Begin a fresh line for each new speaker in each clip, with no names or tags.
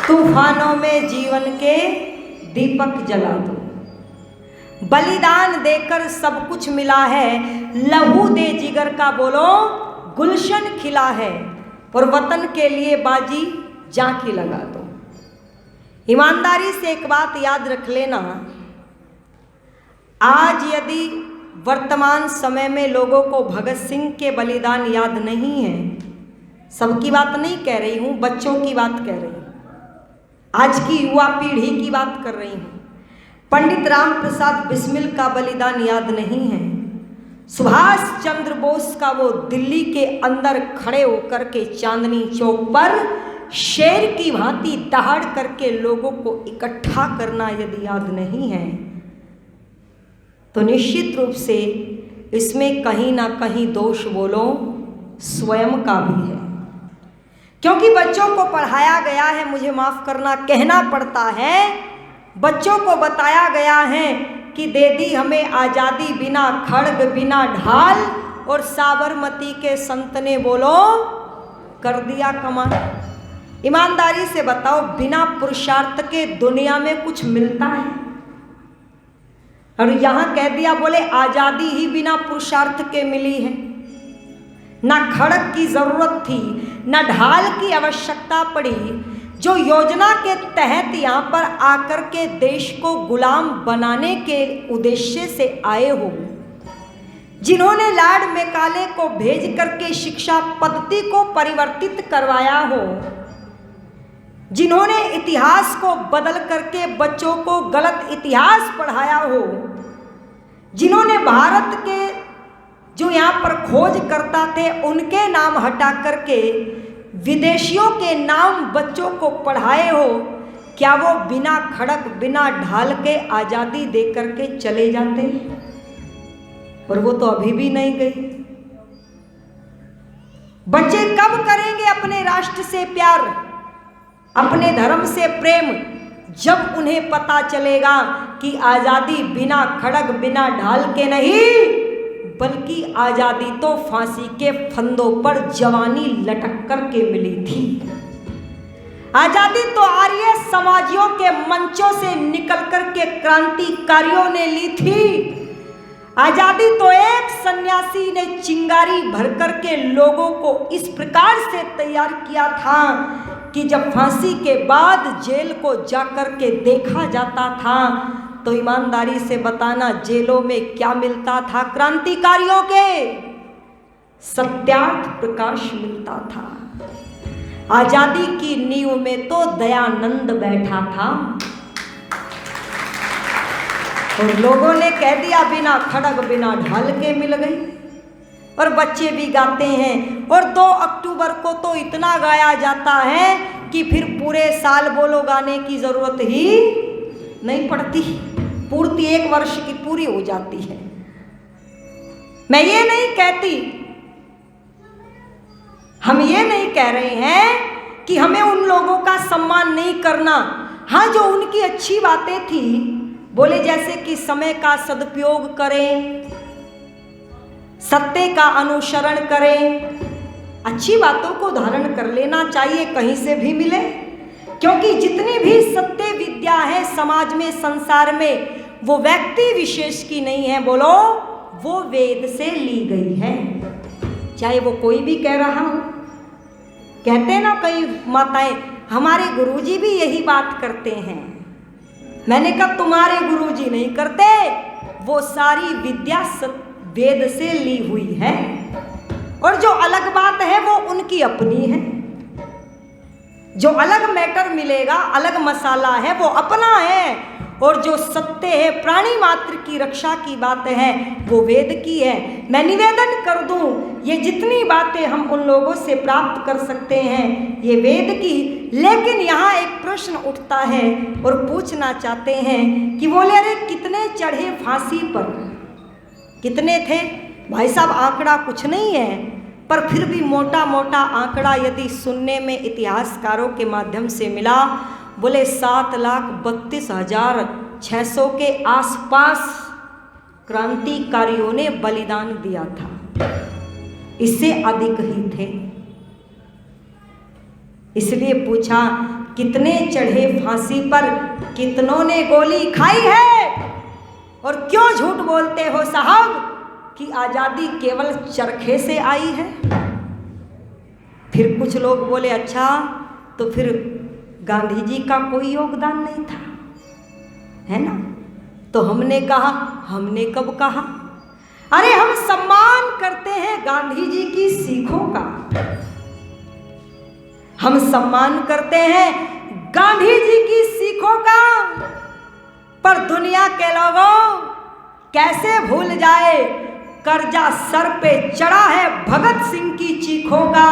तूफानों में जीवन के दीपक जला दो। बलिदान देकर सब कुछ मिला है, लहू दे जिगर का बोलो गुलशन खिला है, और वतन के लिए बाजी जांकी लगा दो। ईमानदारी से एक बात याद रख लेना, आज यदि वर्तमान समय में लोगों को भगत सिंह के बलिदान याद नहीं है, सबकी बात नहीं कह रही हूँ, बच्चों की बात कह रही हूँ, आज की युवा पीढ़ी की बात कर रही हूँ। पंडित राम प्रसाद बिस्मिल का बलिदान याद नहीं है, सुभाष चंद्र बोस का वो दिल्ली के अंदर खड़े होकर के चांदनी चौक पर शेर की भांति दहाड़ करके लोगों को इकट्ठा करना यदि याद नहीं है, तो निश्चित रूप से इसमें कहीं ना कहीं दोष बोलो स्वयं का भी है। क्योंकि बच्चों को पढ़ाया गया है, मुझे माफ करना कहना पड़ता है, बच्चों को बताया गया है कि दे दी हमें आज़ादी बिना खड्ग बिना ढाल, और साबरमती के संत ने बोलो कर दिया कमाल। ईमानदारी से बताओ, बिना पुरुषार्थ के दुनिया में कुछ मिलता है? और यहाँ कह दिया बोले आज़ादी ही बिना पुरुषार्थ के मिली है, ना खड़ग की जरूरत थी, ना ढाल की आवश्यकता पड़ी। जो योजना के तहत यहाँ पर आकर के देश को गुलाम बनाने के उद्देश्य से आए हो, जिन्होंने लॉर्ड मैकाले को भेज करके शिक्षा पद्धति को परिवर्तित करवाया हो, जिन्होंने इतिहास को बदल करके बच्चों को गलत इतिहास पढ़ाया हो, जिन्होंने भारत के जो यहाँ पर खोज करता थे उनके नाम हटा करके विदेशियों के नाम बच्चों को पढ़ाए हो, क्या वो बिना खड़क बिना ढाल के आज़ादी दे करके चले जाते? और वो तो अभी भी नहीं गई। बच्चे कब करेंगे अपने राष्ट्र से प्यार, अपने धर्म से प्रेम? जब उन्हें पता चलेगा कि आज़ादी बिना खड़ग बिना ढाल के नहीं, बल्कि आज़ादी तो फांसी के फंदों पर जवानी लटक कर के मिली थी। आज़ादी तो आर्य समाजियों के मंचों से निकल कर के क्रांतिकारियों ने ली थी। आज़ादी तो एक सन्यासी ने चिंगारी भर कर के लोगों को इस प्रकार से तैयार किया था कि जब फांसी के बाद जेल को जाकर के देखा जाता था तो ईमानदारी से बताना जेलों में क्या मिलता था? क्रांतिकारियों के सत्यार्थ प्रकाश मिलता था। आज़ादी की नींव में तो दयानंद बैठा था और लोगों ने कह दिया बिना खड़ग बिना ढाल के मिल गई। और बच्चे भी गाते हैं, और 2 अक्टूबर को तो इतना गाया जाता है कि फिर पूरे साल बोलो गाने की ज़रूरत ही नहीं पड़ती, पूर्ति 1 वर्ष की पूरी हो जाती है। मैं ये नहीं कहती, हम ये नहीं कह रहे हैं कि हमें उन लोगों का सम्मान नहीं करना। हाँ, जो उनकी अच्छी बातें थी, बोले जैसे कि समय का सदुपयोग करें, सत्य का अनुसरण करें, अच्छी बातों को धारण कर लेना चाहिए, कहीं से भी मिले। क्योंकि जितनी भी सत्य विद्या है समाज में, संसार में, वो व्यक्ति विशेष की नहीं है, बोलो वो वेद से ली गई है, चाहे वो कोई भी कह रहा हो। कहते हैं ना कई माताएं, हमारे गुरुजी भी यही बात करते हैं। मैंने कहा तुम्हारे गुरुजी नहीं करते, वो सारी विद्या वेद से ली हुई है, और जो अलग बात है वो उनकी अपनी है। जो अलग मैटर मिलेगा, अलग मसाला है, वो अपना है, और जो सत्य है, प्राणी मात्र की रक्षा की बात है, वो वेद की है। मैं निवेदन कर दूं, ये जितनी बातें हम उन लोगों से प्राप्त कर सकते हैं ये वेद की। लेकिन यहाँ एक प्रश्न उठता है और पूछना चाहते हैं कि बोले अरे कितने चढ़े फांसी पर, कितने थे? भाई साहब आंकड़ा कुछ नहीं है, पर फिर भी मोटा मोटा आंकड़ा यदि सुनने में इतिहासकारों के माध्यम से मिला, बोले 7,32,600 के आसपास क्रांतिकारियों ने बलिदान दिया था, इससे अधिक ही थे। इसलिए पूछा कितने चढ़े फांसी पर, कितनों ने गोली खाई है। और क्यों झूठ बोलते हो साहब कि आज़ादी केवल चरखे से आई है। फिर कुछ लोग बोले अच्छा तो फिर गांधी जी का कोई योगदान नहीं था, है ना। तो हमने कहा, हमने कब कहा? अरे हम सम्मान करते हैं गांधी जी की सीखों का, हम सम्मान करते हैं गांधी जी की सीखों का। पर दुनिया के लोगों कैसे भूल जाए, कर्जा सर पे चढ़ा है भगत सिंह की चीखों का,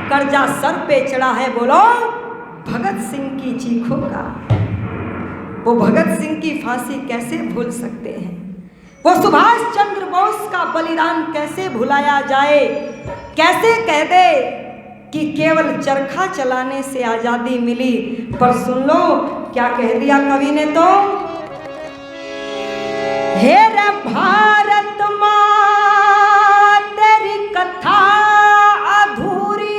कर्जा सर पे चढ़ा है बोलो भगत सिंह की चीखों का। वो भगत सिंह की फांसी कैसे भूल सकते हैं, वो सुभाष चंद्र बोस का बलिदान कैसे भुलाया जाए। कैसे कह दे कि केवल चरखा चलाने से आज़ादी मिली। पर सुन लो क्या कह दिया कवि ने तो, हे रे भारत माँ तेरी कथा अधूरी,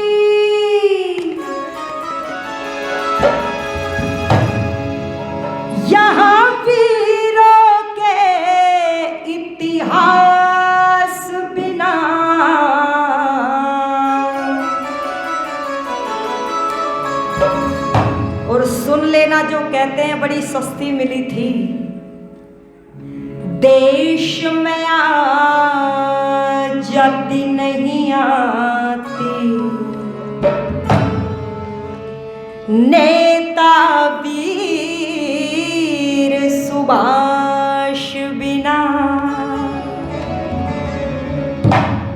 यहाँ वीरों के इतिहास बिना। और सुन लेना जो कहते हैं बड़ी सस्ती मिली थी, देश में आज़ादी नहीं आती, नेता वीर सुभाष बिना।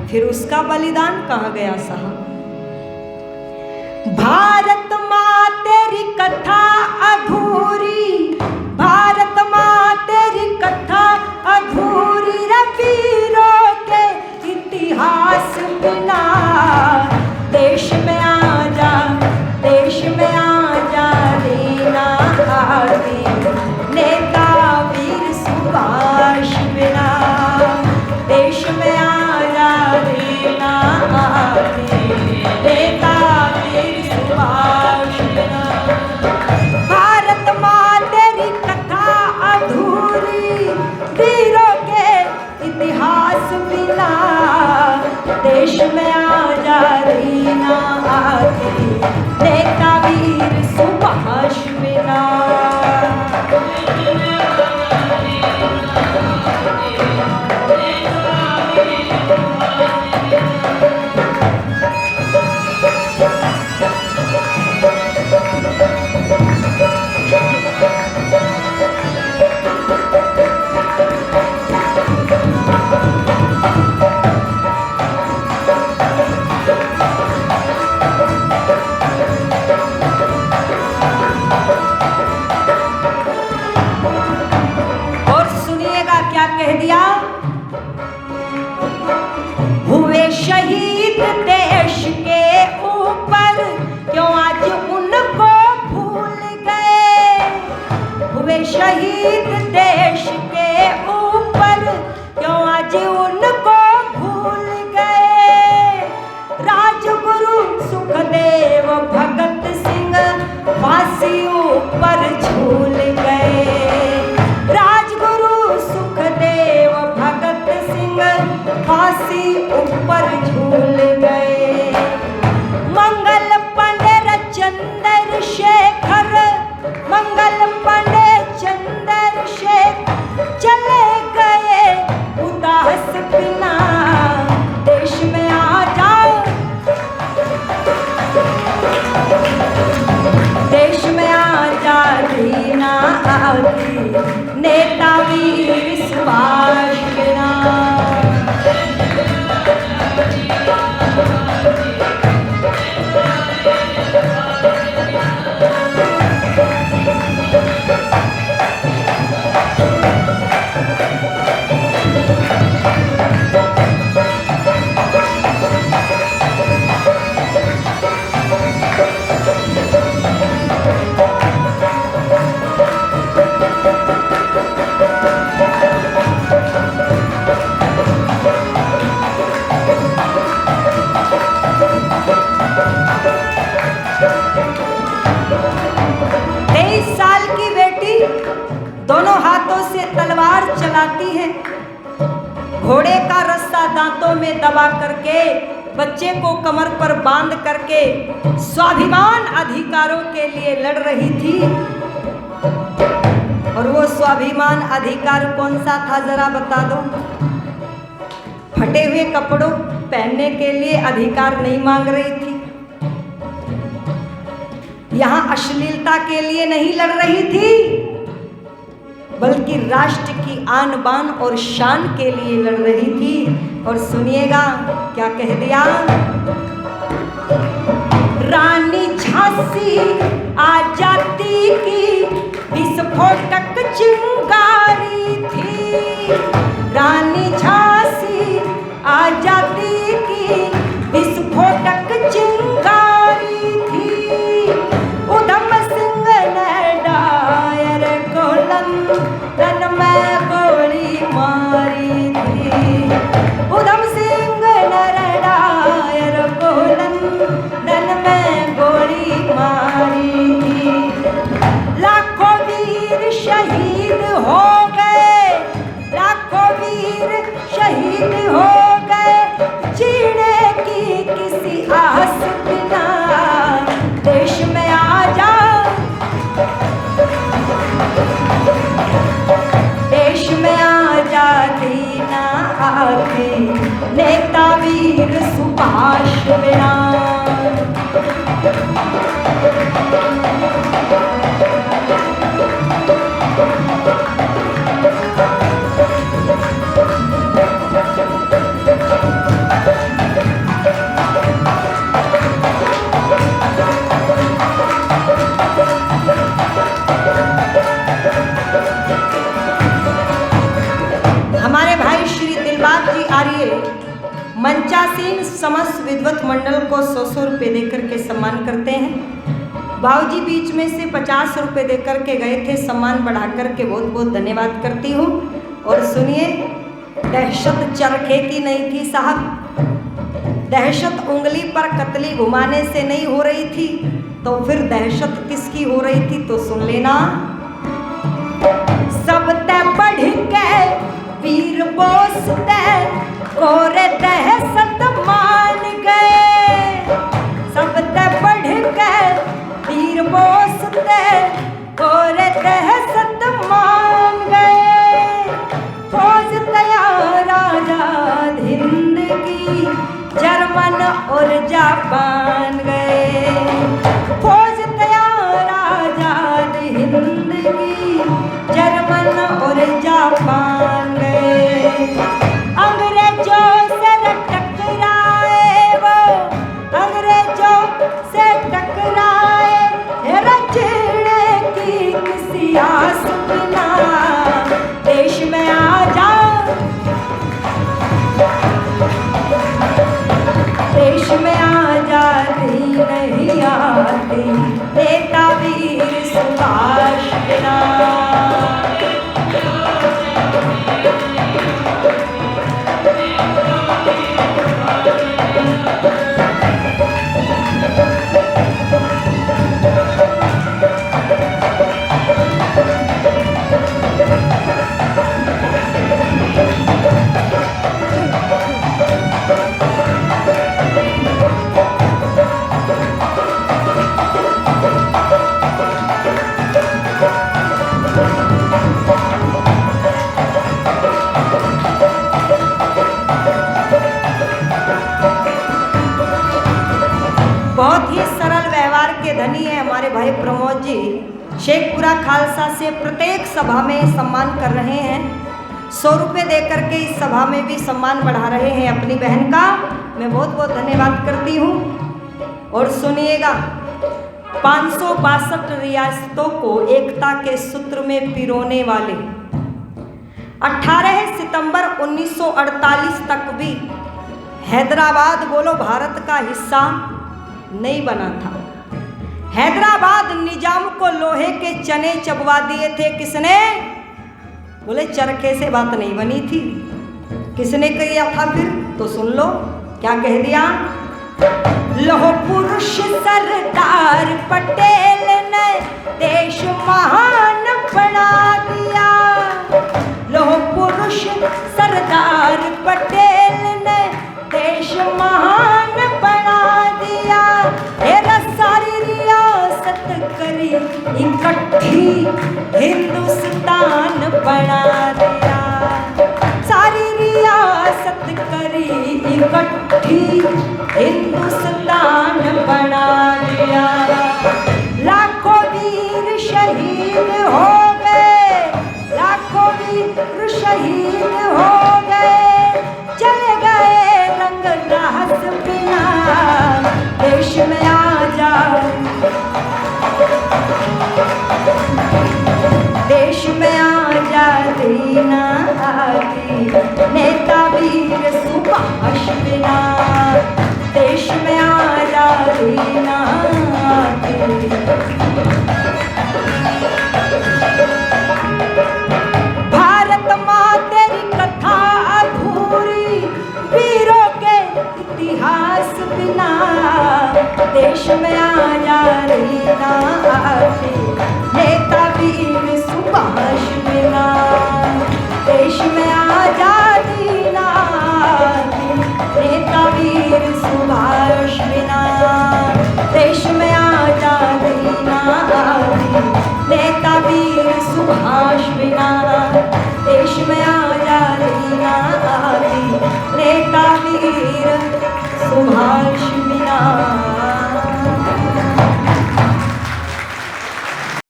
फिर उसका बलिदान कहाँ गया साहब। भारत माँ तेरी कथा अधूरी, भारत माँ तेरी कथा अधूरी, वीरों के इतिहास बिना। देश में आजा, देश में आजा देना आती, नेता वीर सुभाष बिना। देश में आजा देना आती, नेता वीर सुभाष बिना। भारत माँ तेरी कथा अधूरी, वीरों के इतिहास बिना। देश में आजादी ना आती, नेता वीर सुभाष बिना। कह दिया, हुए शहीद देश के ऊपर क्यों आज उनको भूल गए। हुए शहीद देश के ऊपर क्यों आज उनको भूल गए। राजगुरु सुखदेव भगत सिंह फांसी ऊपर झूल गए। फांसी ऊपर झूल गए। मंगल पांडे चंद्रशेखर, मंगल पांडे चंद्रशेखर चले गए उदास बिना। देश में आ जाओ, देश में आजादी ना आती, नेता वीर सुभाष बिना। चलाती है। घोड़े का रस्सा दांतों में दबा करके बच्चे को कमर पर बांध करके स्वाभिमान अधिकारों के लिए लड़ रही थी। और वो स्वाभिमान अधिकार कौन सा था जरा बता दो। फटे हुए कपड़ों पहनने के लिए अधिकार नहीं मांग रही थी, यहां अश्लीलता के लिए नहीं लड़ रही थी, बल्कि राष्ट्र की आन बान और शान के लिए लड़ रही थी। और सुनिएगा क्या कह दिया। रानी झांसी आजादी की विस्फोटक चिंगारी थी। रानी झांसी आजादी की विस्फोटक चिंगारी थी। उधम सिंह ने डायर को लंदन में गोली मारी थी। उधम सिंह ने डायर को लंदन में गोली मारी थी। लाखों वीर शहीद हो गए, लाखों वीर शहीद हो गए, जीने की किसी आस बिना। देश में आजा, देश में आजादी ना आके नेता वीर सुभाष बिना। हमारे भाई श्री दिलबाग जी आर्य मंचासीन समस्त विद्वत मंडल को 100 रुपये देकर के सम्मान करते हैं। बाबूजी बीच में से 50 रुपये देकर के गए थे, सम्मान बढ़ा करके बहुत बहुत धन्यवाद करती हूँ। और सुनिए, दहशत चरखे की नहीं थी साहब, दहशत उंगली पर कतली घुमाने से नहीं हो रही थी, तो फिर दहशत किसकी हो रही थी तो सुन लेना। सब ते बढ़ के वीर बोस ते कोरे दहशत मान गए। सब ते बढ़ के वीर बोस ते कोरे दहशत मान गए। फौज तैयार आजाद हिंद की जर्मन और जापान गए। फौज तैयार आजाद हिंद की जर्मन और जापान गए। अंग्रेजों से टकराए वो, अंग्रेजों से टकराए, रचने की किसी आस बिना। देश में आजा, देश में आजादी नहीं आती नेता वीर सुभाष बिना। बहुत ही सरल व्यवहार के धनी है हमारे भाई प्रमोद जी। शेखपुरा खालसा से प्रत्येक सभा में सम्मान कर रहे हैं। 100 रुपये देकर के इस सभा में भी सम्मान बढ़ा रहे हैं अपनी बहन का। मैं बहुत बहुत धन्यवाद करती हूँ। और सुनिएगा, 562 रियासतों को एकता के सूत्र में पिरोने वाले 18 सितंबर 1948 तक भी हैदराबाद बोलो भारत का हिस्सा नहीं बना था। हैदराबाद निजाम को लोहे के चने चबवा दिए थे। किसने? बोले चरखे से बात नहीं बनी थी। किसने किया था फिर तो सुन लो क्या कह दिया। लोह पुरुष सरदार पटेल ने देश महान बना दिया। लोह पुरुष इकट्ठी हिंदुस्तान बना दिया। सारी रियासत करी इकट्ठी हिंदुस्तान बना दिया। लाखों वीर शहीद हो गए, लाखों वीर शहीद हो गए, चले गए रंग रास बिना। देश में आजादी, देश में आजादी ना आती नेता वीर सुभाष बिना। देश में आजादी ना आती। भारत माँ तेरी कथा अधूरी, वीरों के इतिहास बिना। देश में आजादी ना आती नेता वीर सुभाष बिना। देश में आजादी